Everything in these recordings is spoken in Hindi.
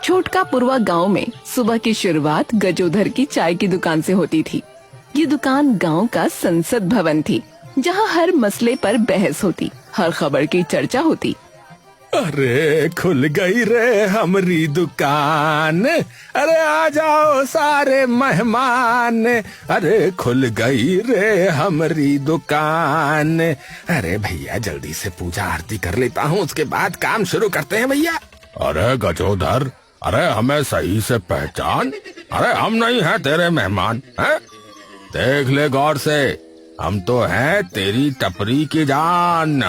छोटका पुरवा गांव में सुबह की शुरुआत गजोधर की चाय की दुकान से होती थी। ये दुकान गांव का संसद भवन थी, जहां हर मसले पर बहस होती, हर खबर की चर्चा होती। अरे खुल गई रे हमारी दुकान, अरे आ जाओ सारे मेहमान, अरे खुल गई रे हमारी दुकान। अरे भैया जल्दी से पूजा आरती कर लेता हूँ, उसके बाद काम शुरू करते हैं भैया। अरे गजोधर, अरे हमें सही से पहचान, अरे हम नहीं हैं तेरे मेहमान हैं? देख ले गौर से, हम तो हैं तेरी टपरी की जान।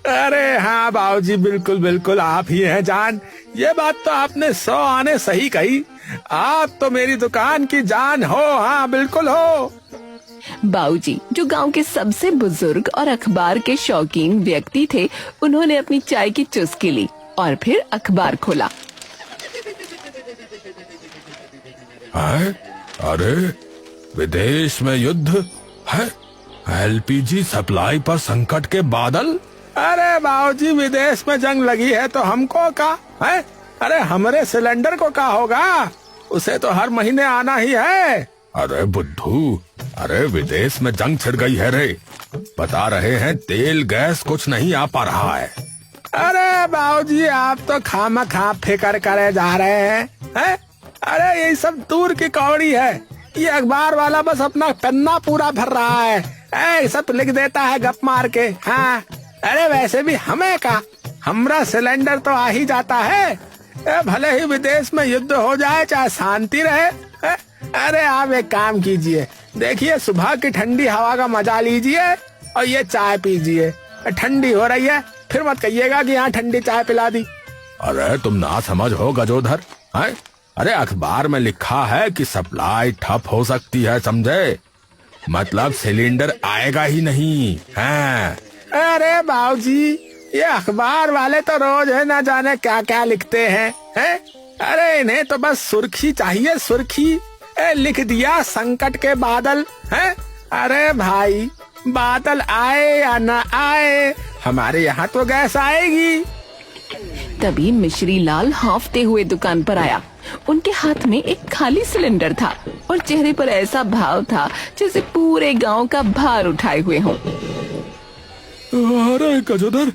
अरे हाँ बाबूजी, बिल्कुल बिल्कुल आप ही हैं जान। ये बात तो आपने 100 आने सही कही, आप तो मेरी दुकान की जान हो। हाँ बिल्कुल हो। बाबूजी जो गांव के सबसे बुजुर्ग और अखबार के शौकीन व्यक्ति थे, उन्होंने अपनी चाय की चुस्की ली और फिर अखबार खोला। अरे विदेश में युद्ध है, एलपीजी सप्लाई पर संकट के बादल। अरे बाबूजी विदेश में जंग लगी है तो हमको का है? अरे हमारे सिलेंडर को क्या होगा, उसे तो हर महीने आना ही है। अरे बुद्धू, अरे विदेश में जंग छिड़ गई है रे, बता रहे हैं तेल गैस कुछ नहीं आ पा रहा है। अरे बाबूजी आप तो खामखा फिकर करे जा रहे हैं। अरे ये सब दूर की कौड़ी है, ये अखबार वाला बस अपना पन्ना पूरा भर रहा है, सब लिख देता है गप मार के। हाँ अरे वैसे भी हमें का, हमरा सिलेंडर तो आ ही जाता है, भले ही विदेश में युद्ध हो जाए चाहे शांति रहे। अरे आप एक काम कीजिए, देखिए सुबह की ठंडी हवा का मजा लीजिए और ये चाय पीजिए। ठंडी हो रही है, फिर मत कहिएगा कि यहाँ ठंडी चाय पिला दी। अरे तुम ना समझ हो गजोधर, अरे अखबार में लिखा है कि सप्लाई ठप हो सकती है, समझे? मतलब सिलेंडर आएगा ही नहीं है। अरे बाबूजी ये अखबार वाले तो रोज है ना जाने क्या क्या लिखते हैं, अरे इन्हें तो बस सुर्खी चाहिए, सुर्खी। लिख दिया संकट के बादल है। अरे भाई बादल आए या ना आए, हमारे यहाँ तो गैस आएगी। तभी मिश्री लाल हांफते हुए दुकान पर आया। उनके हाथ में एक खाली सिलेंडर था और चेहरे पर ऐसा भाव था जैसे पूरे गांव का भार उठाए हुए हों। अरे गजोधर,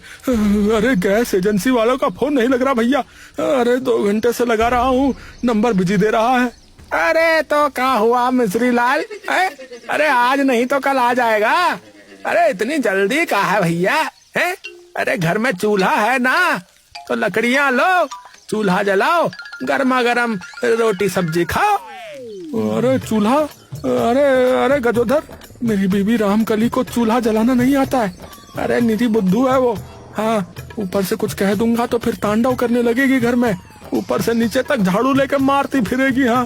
अरे गैस एजेंसी वालों का फोन नहीं लग रहा भैया, अरे 2 घंटे से लगा रहा हूँ, नंबर बिजी दे रहा है। अरे तो क्या हुआ मिश्री लाल, अरे आज नहीं तो कल आ जाएगा। अरे इतनी जल्दी क्या है भैया, अरे घर में चूल्हा है ना, तो लकड़ियाँ लो, चूल्हा जलाओ, गर्मा गर्म रोटी सब्जी खाओ। अरे चूल्हा, अरे गजोधर, मेरी बीबी रामकली को चूल्हा जलाना नहीं आता है। अरे निधि बुद्धू है वो। हाँ ऊपर से कुछ कह दूंगा तो फिर तांडव करने लगेगी घर में, ऊपर से नीचे तक झाड़ू लेकर मारती फिरेगी। हाँ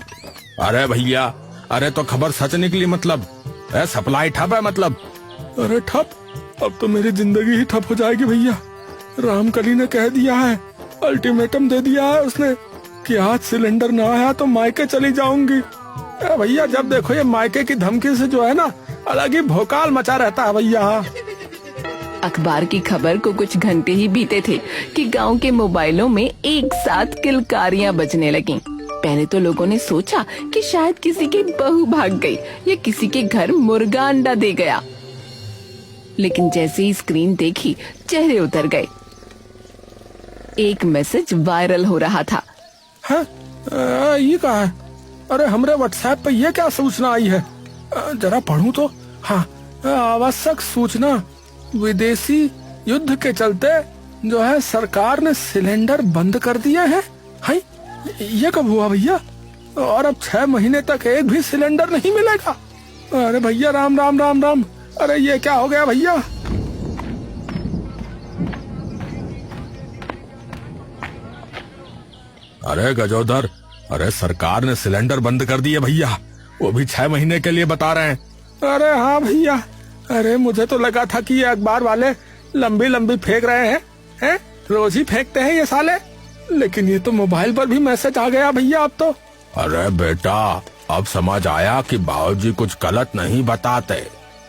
अरे भैया, अरे तो खबर सच निकली, मतलब सप्लाई ठप है मतलब। अरे ठप, अब तो मेरी जिंदगी ही ठप हो जाएगी भैया। रामकली ने कह दिया है, अल्टीमेटम दे दिया है उसने कि आज सिलेंडर ना आया तो मायके चली जाऊंगी। भैया जब देखो ये मायके की धमकी से जो है ना अलग ही भोकाल मचा रहता है भैया। अखबार की खबर को कुछ घंटे ही बीते थे कि गांव के मोबाइलों में एक साथ किलकारियां बजने लगीं। पहले तो लोगों ने सोचा कि शायद किसी की बहू भाग गई या किसी के घर मुर्गा अंडा दे गया, लेकिन जैसे ही स्क्रीन देखी चेहरे उतर गए। एक मैसेज वायरल हो रहा था। ये क्या है? अरे हमरे व्हाट्सएप पे ये क्या सूचना आई है, जरा पढ़ूं तो। हाँ आवश्यक सूचना, विदेशी युद्ध के चलते जो है सरकार ने सिलेंडर बंद कर दिए हैं। हाय ये कब हुआ भैया, और अब 6 महीने तक एक भी सिलेंडर नहीं मिलेगा। अरे भैया राम राम राम राम, अरे ये क्या हो गया भैया। अरे गजोधर, अरे सरकार ने सिलेंडर बंद कर दिए भैया, वो भी 6 महीने के लिए बता रहे हैं। अरे हाँ भैया, अरे मुझे तो लगा था कि ये अखबार वाले लंबी लंबी फेंक रहे हैं, रोज ही फेंकते हैं ये साले, लेकिन ये तो मोबाइल पर भी मैसेज आ गया भैया अब तो। अरे बेटा अब समझ आया कि बाबूजी कुछ गलत नहीं बताते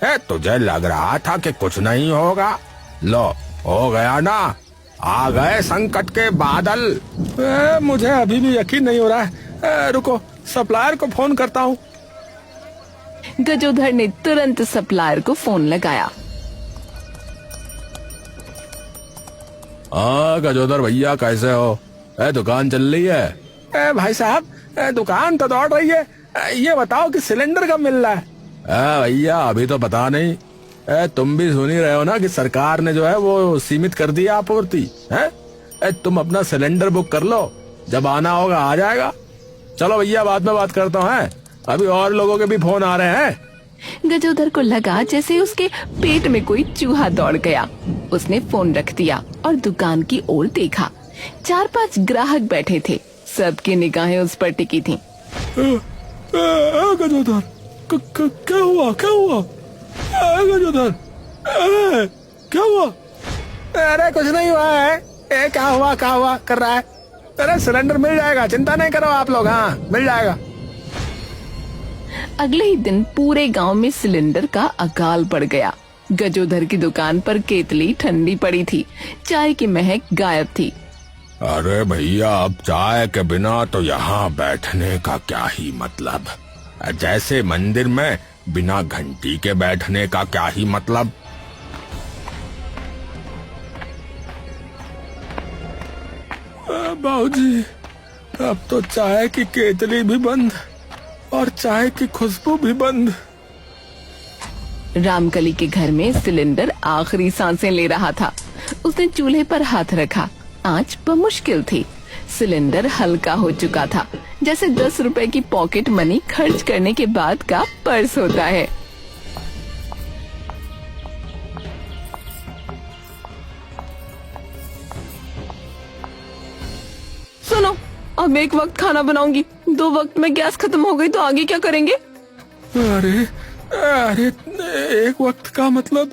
है, तुझे लग रहा था कि कुछ नहीं होगा, लो हो गया ना, आ गए संकट के बादल। मुझे अभी भी यकीन नहीं हो रहा है। रुको, सप्लायर को फोन करता हूँ। गजोधर ने तुरंत सप्लायर को फोन लगाया। गजोधर भैया कैसे हो? दुकान चल रही है? भाई साहब, दुकान तो दौड़ रही है। ये बताओ कि सिलेंडर कब मिल रहा है? भैया अभी तो पता नहीं। तुम भी सुन ही रहे हो ना कि सरकार ने जो है वो सीमित कर दिया आपूर्ति है। तुम अपना सिलेंडर बुक कर लो, जब आना होगा आ जाएगा। चलो भैया, बाद में बात करता हूँ। अभी और लोगों के भी फोन आ रहे हैं। गजोधर को लगा जैसे उसके पेट में कोई चूहा दौड़ गया। उसने फोन रख दिया और दुकान की ओर देखा। 4-5 ग्राहक बैठे थे, सबकी निगाहें उस पर टिकी थीं। गजोधर, क्या हुआ? गजोधर, क्या हुआ? अरे कुछ नहीं हुआ है। क्या हुआ कर रहा है? अरे सिलेंडर मिल जाएगा, चिंता नहीं करो आप लोग। हाँ, मिल जाएगा। अगले ही दिन पूरे गांव में सिलेंडर का अकाल पड़ गया। गजोधर की दुकान पर केतली ठंडी पड़ी थी, चाय की महक गायब थी। अरे भैया, अब चाय के बिना तो यहाँ बैठने का क्या ही मतलब। जैसे मंदिर में बिना घंटी के बैठने का क्या ही मतलब। बाबूजी, अब तो चाय की केतली भी बंद और चाय की खुशबू भी बंद। रामकली के घर में सिलेंडर आखिरी सांसें ले रहा था। उसने चूल्हे पर हाथ रखा। आंच बमुश्किल थी। सिलेंडर हल्का हो चुका था, जैसे 10 रुपए की पॉकेट मनी खर्च करने के बाद का पर्स होता है। सुनो, अब एक वक्त खाना बनाऊंगी, 2 वक्त में गैस खत्म हो गई तो आगे क्या करेंगे? अरे एक वक्त का मतलब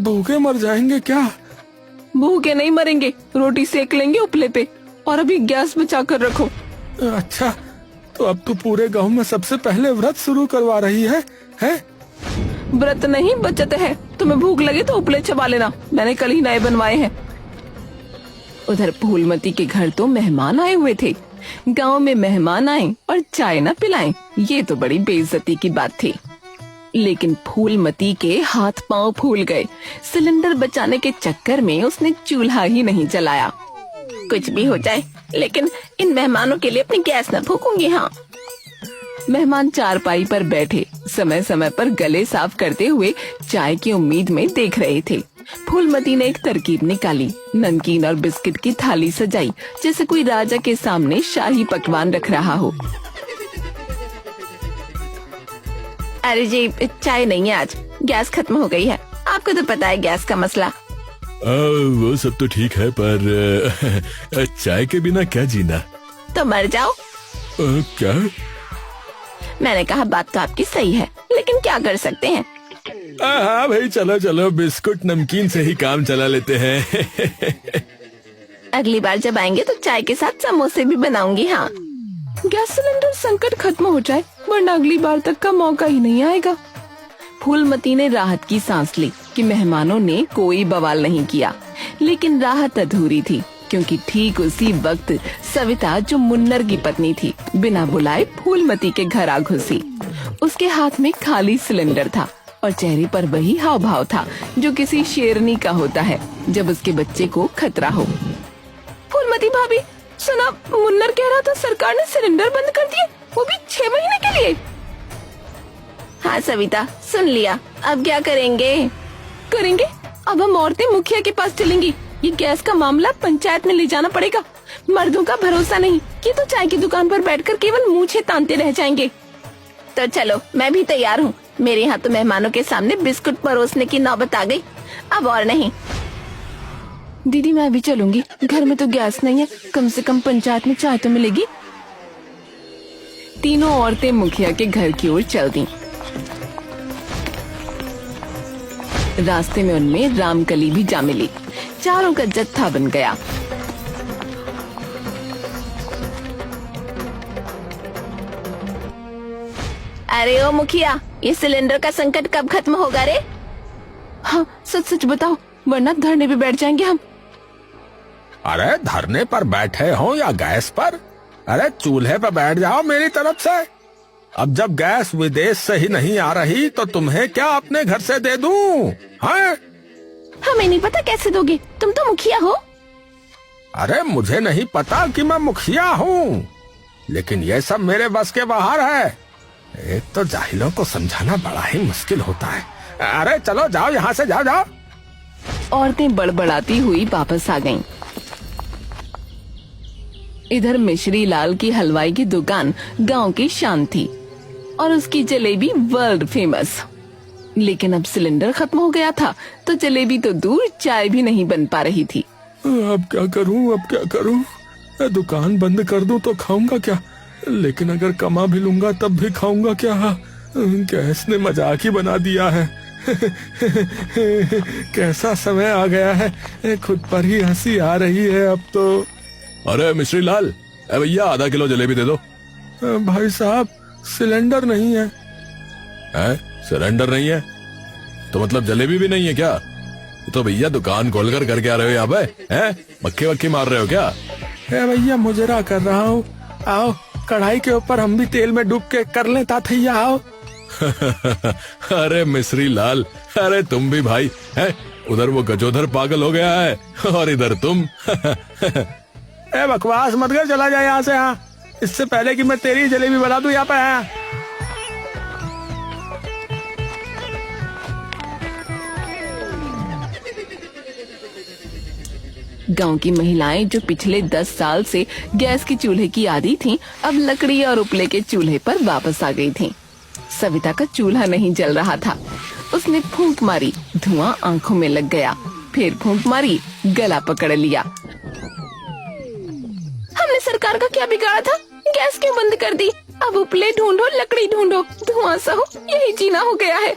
भूखे मर जाएंगे क्या? भूखे नहीं मरेंगे, रोटी सेक लेंगे उपले पे, और अभी गैस बचा कर रखो। अच्छा, तो अब तो पूरे गांव में सबसे पहले व्रत शुरू करवा रही है? व्रत नहीं, बचत है। तुम्हें भूख लगे तो उपले चबा लेना, मैंने कल ही नए बनवाए हैं। उधर फूलमती के घर तो मेहमान आए हुए थे। गांव में मेहमान आए और चाय न पिलाएं, ये तो बड़ी बेइज्जती की बात थी। लेकिन फूलमती के हाथ पांव फूल गए। सिलेंडर बचाने के चक्कर में उसने चूल्हा ही नहीं जलाया। कुछ भी हो जाए, लेकिन इन मेहमानों के लिए अपनी गैस न फूकूंगी। हाँ। मेहमान चारपाई पर बैठे समय समय पर गले साफ करते हुए चाय की उम्मीद में देख रहे थे। फूलमती ने एक तरकीब निकाली। नमकीन और बिस्किट की थाली सजाई, जैसे कोई राजा के सामने शाही पकवान रख रहा हो। अरे जी, चाय नहीं है आज, गैस खत्म हो गई है। आपको तो पता है गैस का मसला। वो सब तो ठीक है, पर चाय के बिना क्या जीना? तो मर जाओ। क्या? मैंने कहा बात तो आपकी सही है, लेकिन क्या कर सकते हैं। हाँ भाई, चलो चलो, बिस्कुट नमकीन से ही काम चला लेते हैं। अगली बार जब आएंगे तो चाय के साथ समोसे भी बनाऊंगी। हाँ। गैस सिलेंडर संकट खत्म हो जाए, वरना अगली बार तक का मौका ही नहीं आएगा। फूलमती ने राहत की सांस ली कि मेहमानों ने कोई बवाल नहीं किया, लेकिन राहत अधूरी थी, क्योंकि ठीक उसी वक्त सविता, जो मुन्नर की पत्नी थी, बिना बुलाए फूलमती के घर आ घुसी। उसके हाथ में खाली सिलेंडर था और चेहरे पर वही हाव भाव था जो किसी शेरनी का होता है जब उसके बच्चे को खतरा हो। फूलमती भाभी, सुना, मुन्नर कह रहा था सरकार ने सिलेंडर बंद कर दिए, वो भी 6 महीने के लिए। हाँ सविता, सुन लिया। अब क्या करेंगे? अब हम औरतें मुखिया के पास चलेंगी। ये गैस का मामला पंचायत में ले जाना पड़ेगा। मर्दों का भरोसा नहीं, ये तो चाय की दुकान पर बैठकर केवल मूंछें तानते रह जाएंगे। तो चलो, मैं भी तैयार हूँ। मेरे यहाँ तो मेहमानों के सामने बिस्कुट परोसने की नौबत आ गई, अब और नहीं। दीदी, मैं भी चलूंगी। घर में तो गैस नहीं है, कम से कम पंचायत में चाय तो मिलेगी। तीनों औरतें मुखिया के घर की ओर चल दी। रास्ते में उनमें रामकली भी जा मिली। चारों का जत्था बन गया। अरे ओ मुखिया, ये सिलेंडर का संकट कब खत्म होगा रे? हाँ, सच सच बताओ, वरना धरने पे बैठ जाएंगे हम। अरे धरने पर बैठे हो या गैस पर, अरे चूल्हे पर बैठ जाओ मेरी तरफ से। अब जब गैस विदेश से ही नहीं आ रही तो तुम्हें क्या अपने घर से दे दूं? हाँ? हमें नहीं पता कैसे दोगे, तुम तो मुखिया हो। अरे मुझे नहीं पता कि मैं मुखिया हूँ, लेकिन ये सब मेरे बस के बाहर है। एक तो जाहिलों को समझाना बड़ा ही मुश्किल होता है। अरे चलो जाओ यहाँ से, जाओ जाओ। औरतें बड़बड़ाती हुई वापस आ गईं। इधर मिश्री लाल की हलवाई की दुकान गांव की शान थी और उसकी जलेबी वर्ल्ड फेमस। लेकिन अब सिलेंडर खत्म हो गया था तो जलेबी तो दूर, चाय भी नहीं बन पा रही थी। अब क्या करूं, अब क्या करूं? दुकान बंद कर दूं तो खाऊंगा क्या? लेकिन अगर कमा भी लूंगा तब भी खाऊंगा क्या? गैस ने मजाक ही बना दिया है। कैसा समय आ गया है, खुद पर ही हंसी आ रही है अब तो। अरे मिश्री लाल, भैया आधा किलो जलेबी दे दो। भाई साहब सिलेंडर नहीं है। सिलेंडर नहीं है तो मतलब जलेबी भी नहीं है क्या? तो भैया दुकान खोलकर करके आ रहे हो यहाँ पे? मक्खी वक्खी मार रहे हो क्या? भैया मुजरा कर रहा हूँ, आओ कढ़ाई के ऊपर हम भी तेल में डूब के कर लें ताथैया, आओ। अरे मिश्री लाल, अरे तुम भी भाई है, उधर वो गजोधर पागल हो गया है और इधर तुम। बकवास मत कर, चला जाए यहाँ से। हाँ, इससे पहले कि मैं तेरी जलेबी बना दूं यहाँ पे। हाँ। गांव की महिलाएं जो पिछले 10 साल से गैस के चूल्हे की आदी थीं, अब लकड़ी और उपले के चूल्हे पर वापस आ गई थीं। सविता का चूल्हा नहीं जल रहा था। उसने फूंक मारी, धुआं आंखों में लग गया। फिर फूंक मारी, गला पकड़ लिया। हमने सरकार का क्या बिगाड़ा था? गैस क्यों बंद कर दी? अब उपले ढूंढो, लकड़ी ढूंढो, धुआं सहो, यही जीना हो गया है।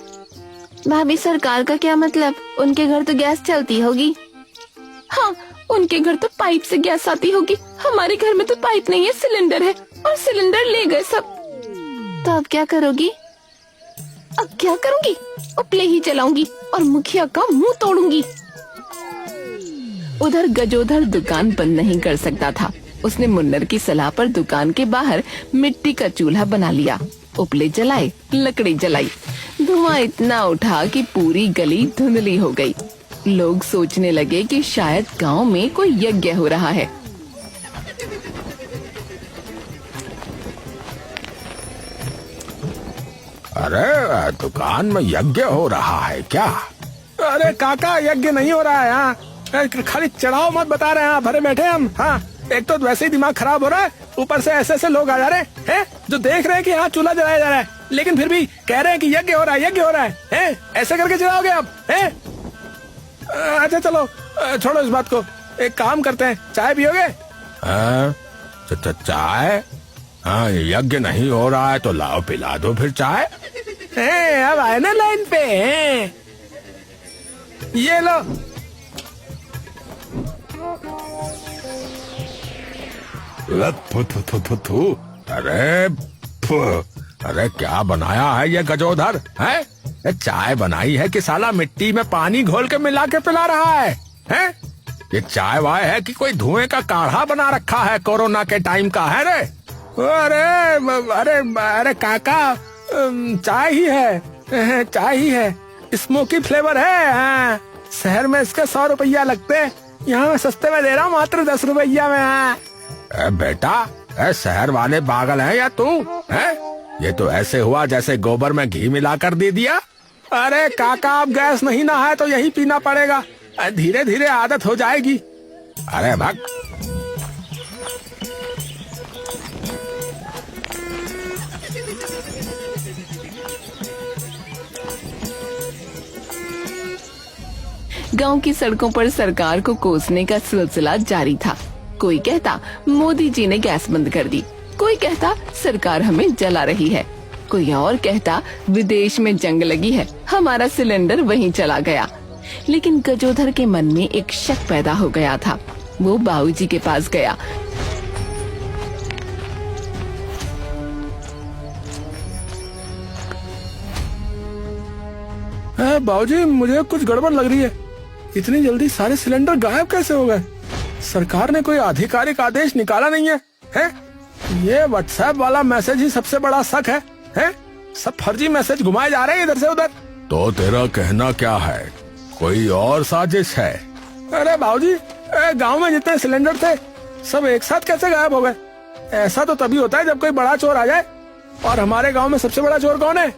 भाभी सरकार का क्या मतलब? उनके घर तो गैस चलती होगी। हाँ, उनके घर तो पाइप से गैस आती होगी, हमारे घर में तो पाइप नहीं है, सिलेंडर है, और सिलेंडर ले गए सब। तो अब क्या करोगी? अब क्या करूंगी? उपले ही चलाऊंगी और मुखिया का मुंह तोड़ूंगी। उधर गजोधर दुकान बंद नहीं कर सकता था। उसने मुन्नर की सलाह पर दुकान के बाहर मिट्टी का चूल्हा बना लिया। उपले जलाए, लकड़ी जलाई। धुआं इतना उठा कि पूरी गली धुंधली हो गई। लोग सोचने लगे कि शायद गांव में कोई यज्ञ हो रहा है। अरे दुकान में यज्ञ हो रहा है क्या? अरे काका, यज्ञ नहीं हो रहा है यहाँ, खाली चढ़ाओ मत बता रहे हैं, भरे बैठे हम। हाँ, एक तो वैसे ही दिमाग खराब हो रहा है, ऊपर से ऐसे ऐसे लोग आ जा रहे हैं जो देख रहे हैं कि यहाँ चूल्हा जलाया जा रहा है, लेकिन फिर भी कह रहे हैं कि यज्ञ हो रहा है, यज्ञ हो रहा है। ऐसे करके चलाओगे आप? अच्छा चलो छोड़ो इस बात को, एक काम करते हैं, चाय पियोगे? चाय? हाँ, यज्ञ नहीं हो रहा है तो लाओ पिला दो फिर चाय। अब आए ना लाइन पे। ये लो। अरे क्या बनाया है ये गजोधर? है चाय बनाई है कि साला मिट्टी में पानी घोल के मिला के पिला रहा है? ये चाय वाय है कि कोई धुएं का काढ़ा बना रखा है कोरोना के टाइम का? है रे? अरे अरे अरे काका, चाय ही है, चाय ही है, स्मोकी फ्लेवर है। हाँ, शहर में इसके 100 रुपया लगते हैं, यहाँ मैं सस्ते में दे रहा हूँ, मात्र 10 रुपया में। हाँ। बेटा, शहर वाले पागल हैं या तू? है ये तो ऐसे हुआ जैसे गोबर में घी मिलाकर दे दिया। अरे काका, अब गैस नहीं ना है तो यही पीना पड़ेगा, धीरे धीरे आदत हो जाएगी। अरे भाग। गांव की सड़कों पर सरकार को कोसने का सिलसिला जारी था। कोई कहता मोदी जी ने गैस बंद कर दी, कोई कहता सरकार हमें जला रही है, कोई और कहता विदेश में जंग लगी है, हमारा सिलेंडर वहीं चला गया। लेकिन गजोधर के मन में एक शक पैदा हो गया था। वो बाबूजी के पास गया। बाबूजी, मुझे कुछ गड़बड़ लग रही है, इतनी जल्दी सारे सिलेंडर गायब कैसे हो गए? सरकार ने कोई आधिकारिक आदेश निकाला नहीं है, हैं? ये व्हाट्सएप वाला मैसेज ही सबसे बड़ा शक है, हैं? सब फर्जी मैसेज घुमाए जा रहे हैं इधर से उधर। तो तेरा कहना क्या है, कोई और साजिश है? अरे बाबूजी, गांव में जितने सिलेंडर थे सब एक साथ कैसे गायब हो गए? ऐसा तो तभी होता है जब कोई बड़ा चोर आ जाए। और हमारे गांव में सबसे बड़ा चोर कौन है?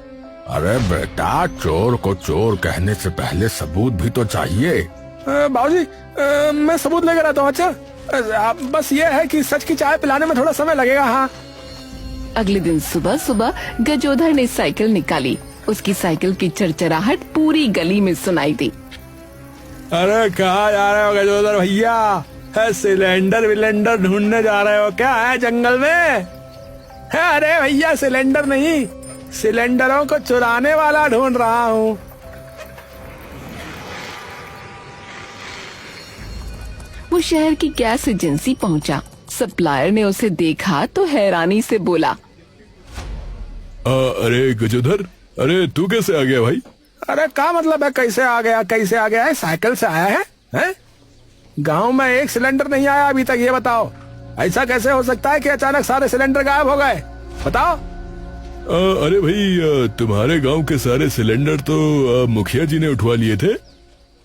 अरे बेटा, चोर को चोर कहने से पहले सबूत भी तो चाहिए। बाबूजी, मैं सबूत लेकर आता हूँ। अच्छा, बस ये है कि सच की चाय पिलाने में थोड़ा समय लगेगा। हाँ। अगले दिन सुबह सुबह गजोधर ने साइकिल निकाली। उसकी साइकिल की चरचराहट पूरी गली में सुनाई दी। अरे कहाँ जा रहे हो गजोधर भैया? है सिलेंडर विलेंडर ढूंढने जा रहे हो क्या? है जंगल में? है? अरे भैया, सिलेंडर नहीं, सिलेंडरों को चुराने वाला ढूंढ रहा हूँ। वो शहर की गैस एजेंसी पहुंचा। सप्लायर ने उसे देखा तो हैरानी से बोला, अरे गजोधर, अरे तू कैसे आ गया भाई? अरे क्या मतलब है कैसे आ गया? कैसे आ गया है? साइकिल से आया है, हैं? गांव में एक सिलेंडर नहीं आया अभी तक, ये बताओ। ऐसा कैसे हो सकता है कि अचानक सारे सिलेंडर गायब हो गए? बताओ। अरे भाई, तुम्हारे गांव के सारे सिलेंडर तो मुखिया जी ने उठवा लिए थे।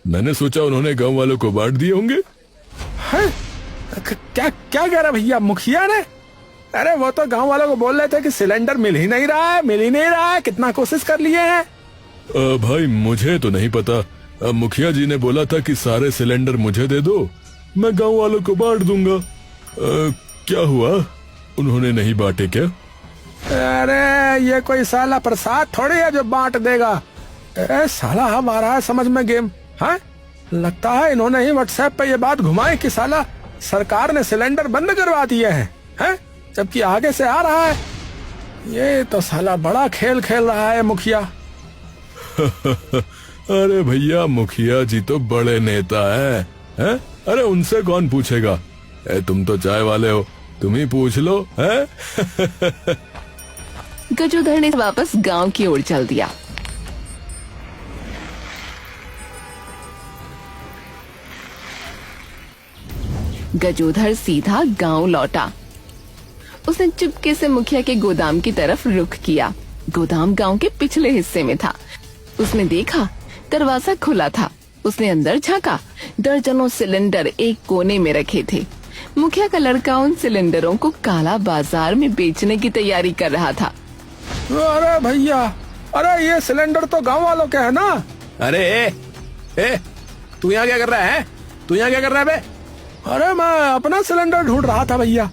मैंने सोचा उन्होंने गांव वालों को बांट दिए होंगे। है? क्या क्या कह रहा भैया, मुखिया ने? अरे वो तो गांव वालों को बोल रहे थे कि सिलेंडर मिल ही नहीं रहा है, कितना कोशिश कर लिए हैं। भाई मुझे तो नहीं पता। मुखिया जी ने बोला था कि सारे सिलेंडर मुझे दे दो, मैं गांव वालों को बांट दूंगा। क्या हुआ, उन्होंने नहीं बांटे क्या? अरे ये कोई साला प्रसाद थोड़ी है जो बांट देगा। अरे साला हमारा है समझ में गेम। हाँ, लगता है इन्होंने ही व्हाट्सएप पे ये बात घुमाई कि साला सरकार ने सिलेंडर बंद करवा दिए हैं, जबकि आगे से आ रहा है। ये तो साला बड़ा खेल खेल रहा है मुखिया। अरे भैया, मुखिया जी तो बड़े नेता हैं। अरे उनसे कौन पूछेगा? तुम तो चाय वाले हो, तुम ही पूछ लो। गजोधर ने वापस गांव की ओर चल दिया। गजोधर सीधा गांव लौटा। उसने चुपके से मुखिया के गोदाम की तरफ रुख किया। गोदाम गांव के पिछले हिस्से में था। उसने देखा दरवाजा खुला था। उसने अंदर झांका। दर्जनों सिलेंडर एक कोने में रखे थे। मुखिया का लड़का उन सिलेंडरों को काला बाजार में बेचने की तैयारी कर रहा था। अरे भैया, अरे ये सिलेंडर तो गांव वालों के है ना? अरे तू यहाँ क्या कर रहा है? तू यहाँ क्या कर रहा है बे? अरे मैं अपना सिलेंडर ढूंढ रहा था भैया।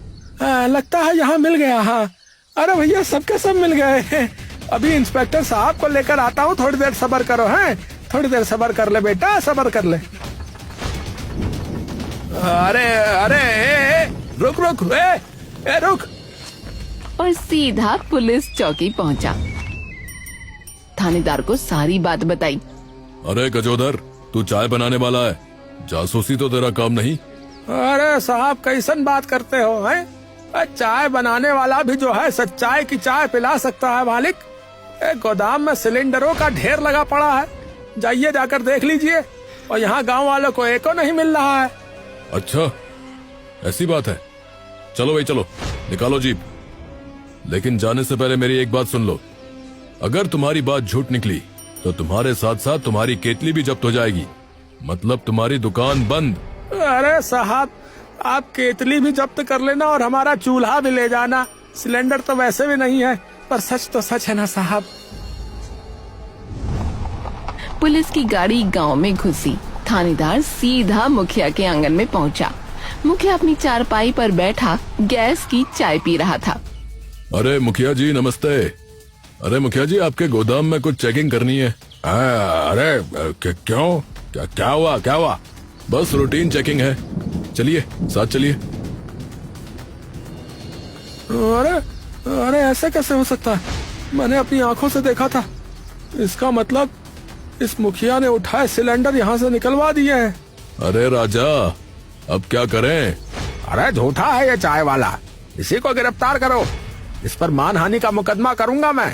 लगता है यहाँ मिल गया। हाँ, अरे भैया सबके सब मिल गए। अभी इंस्पेक्टर साहब को लेकर आता हूँ, थोड़ी देर सब्र करो। हैं, थोड़ी देर सब्र कर ले बेटा, सब्र कर ले। अरे रुक रुक। और सीधा पुलिस चौकी पहुंचा। थानेदार को सारी बात बताई। अरे गजोधर, तू चाय बनाने वाला है, जासूसी तो तेरा काम नहीं। अरे साहब, कैसन बात करते हो? हैं? चाय बनाने वाला भी जो है सच्चाई की चाय पिला सकता है मालिक। गोदाम में सिलेंडरों का ढेर लगा पड़ा है, जाइए जाकर देख लीजिए। और यहाँ गांव वालों को एको नहीं मिल रहा है। अच्छा, ऐसी बात है। चलो भाई चलो, निकालो जीप। लेकिन जाने से पहले मेरी एक बात सुन लो। अगर तुम्हारी बात झूठ निकली तो तुम्हारे साथ साथ तुम्हारी केतली भी जब्त हो जाएगी। मतलब तुम्हारी दुकान बंद। अरे साहब, आप केतली भी जब्त कर लेना और हमारा चूल्हा भी ले जाना। सिलेंडर तो वैसे भी नहीं है, पर सच तो सच है ना साहब। पुलिस की गाड़ी गांव में घुसी। थानेदार सीधा मुखिया के आंगन में पहुंचा। मुखिया अपनी चारपाई पर बैठा गैस की चाय पी रहा था। अरे मुखिया जी नमस्ते। अरे मुखिया जी, आपके गोदाम में कुछ चेकिंग करनी है। अरे क्यों? क्या हुआ? बस रूटीन चेकिंग है, चलिए साथ चलिए। अरे ऐसे कैसे हो सकता है? मैंने अपनी आंखों से देखा था। इसका मतलब इस मुखिया ने उठाए सिलेंडर यहाँ से निकलवा दिए हैं। अरे राजा, अब क्या करें? अरे झूठा है ये चाय वाला, इसी को गिरफ्तार करो। इस पर मानहानि का मुकदमा करूंगा मैं।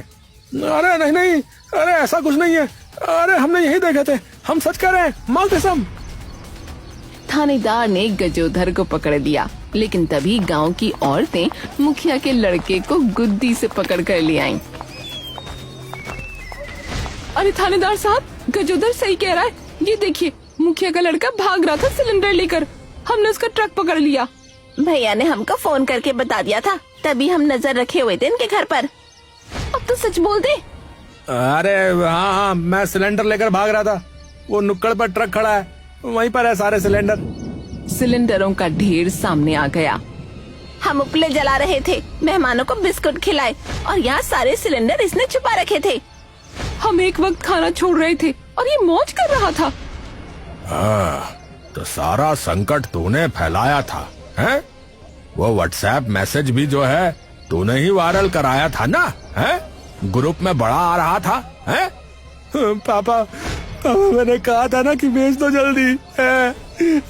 अरे नहीं, अरे ऐसा कुछ नहीं है। अरे हमने यही देखे थे, हम सच कह रहे हैं, माँ कसम। थानेदार ने गजोधर को पकड़ दिया, लेकिन तभी गांव की औरतें मुखिया के लड़के को गुद्दी से पकड़ कर ले आईं। अरे थानेदार साहब, गजोधर सही कह रहा है। ये देखिए, मुखिया का लड़का भाग रहा था सिलेंडर लेकर। हमने उसका ट्रक पकड़ लिया। भैया ने हमको फोन करके बता दिया था, तभी हम नजर रखे हुए थे इनके घर पर। अब तो सच बोल दे। अरे हाँ, मैं सिलेंडर लेकर भाग रहा था। वो नुक्कड़ पर ट्रक खड़ा है, वहीं पर है सारे सिलेंडर। सिलेंडरों का ढेर सामने आ गया। हम उपले जला रहे थे, मेहमानों को बिस्कुट खिलाए और यहाँ सारे सिलेंडर इसने छुपा रखे थे। हम एक वक्त खाना छोड़ रहे थे और ये मौज कर रहा था। तो सारा संकट तूने फैलाया था, हैं? वो व्हाट्सएप मैसेज भी जो है तूने ही वायरल कराया था ना, हैं? ग्रुप में बड़ा आ रहा था, हैं? पापा मैंने कहा था ना कि भेज दो जल्दी।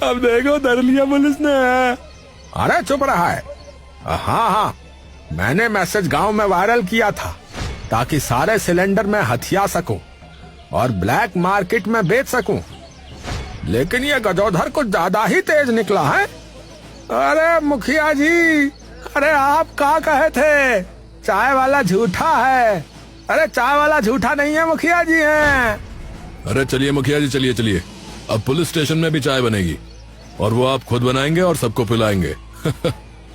अब देखो धर लिया पुलिस ने। अरे चुप रहा है। हाँ, मैंने मैसेज गांव में वायरल किया था ताकि सारे सिलेंडर में हथिया सकूं और ब्लैक मार्केट में बेच सकूं, लेकिन ये गजोधर कुछ ज्यादा ही तेज निकला है। अरे मुखिया जी, अरे आप क्या कहे थे? चाय वाला झूठा है। अरे चाय वाला झूठा नहीं है, मुखिया जी हैं। अरे चलिए मुखिया जी, चलिए। अब पुलिस स्टेशन में भी चाय बनेगी और वो आप खुद बनाएंगे और सबको पिलाएंगे।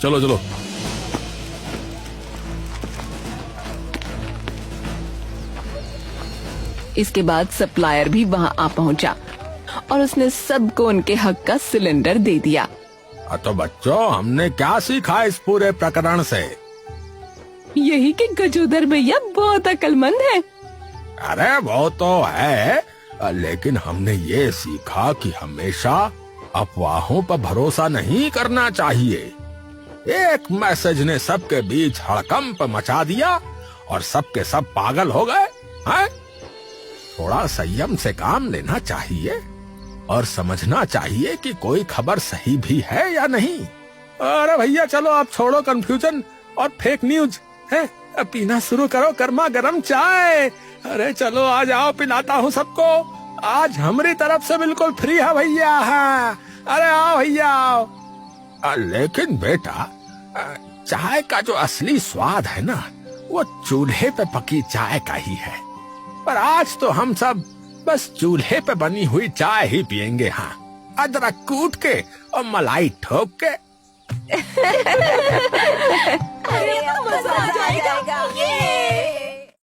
चलो। इसके बाद सप्लायर भी वहाँ आ पहुँचा और उसने सबको उनके हक का सिलेंडर दे दिया। तो बच्चों, हमने क्या सीखा इस पूरे प्रकरण से? यही कि गजोधर भैया बहुत अक्लमंद है। अरे वो तो है, लेकिन हमने ये सीखा कि हमेशा अफवाहों पर भरोसा नहीं करना चाहिए। एक मैसेज ने सबके बीच हड़कंप मचा दिया और सबके सब पागल हो गए, हैं? थोड़ा संयम से काम लेना चाहिए और समझना चाहिए कि कोई खबर सही भी है या नहीं। अरे भैया चलो, आप छोड़ो कंफ्यूजन और फेक न्यूज, है? अब पीना शुरू करो गर्मा गर्म चाय। अरे चलो आ जाओ, पिलाता हूँ सबको। आज हमारी तरफ से बिल्कुल फ्री है भैया। हाँ, अरे आओ भैया आओ। लेकिन बेटा, चाय का जो असली स्वाद है ना, वो चूल्हे पे पकी चाय का ही है। पर आज तो हम सब बस चूल्हे पे बनी हुई चाय ही पियेंगे। हाँ, अदरक कूट के और मलाई ठोक के। अरे मजा आ जाएगा।